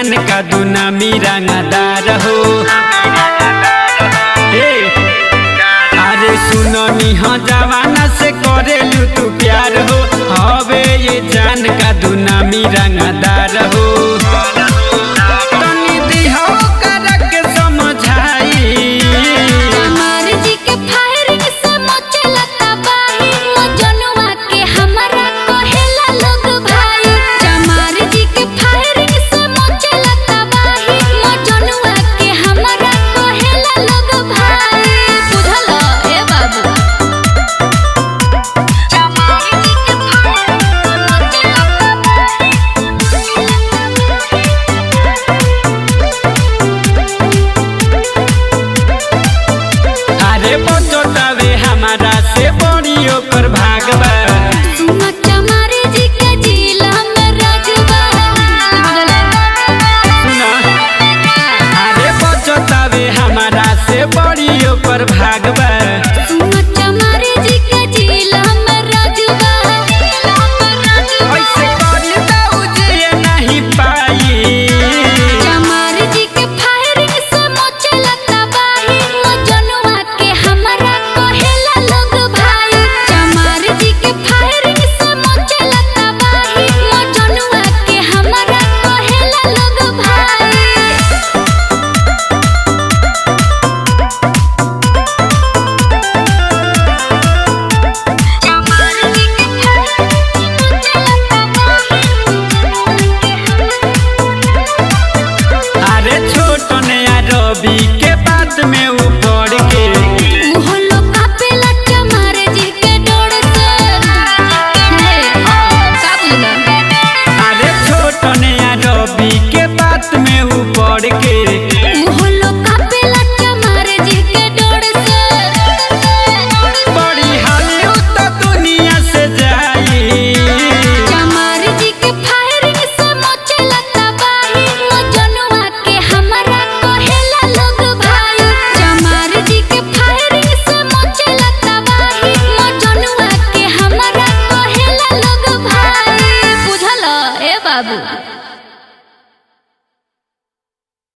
जान का दुनामी रंगदार हो। अरे सुनो निहा जवाना से करेलू तू प्यार हो, हवे ये जान का दुनामी रंगदार हो। हमारा से बड़ी ओकर भागबा चमारे जी के जिला में राजबा सुना। अरे बचतावे हमारा से बड़ी ओकर भागबा चमारे जी के जिला में राजबा ऐसे करी दाऊ जे नहीं पाई। चमारे जी के फायरिंग से मचला तबाही, मजनुआ के हमरा कहेला लोग भाई। चमारे जी के फायरिंग से मचला तबाही, मजनुआ के हमरा कहेला लोग भाई। अरे छोटन या रवि के बात में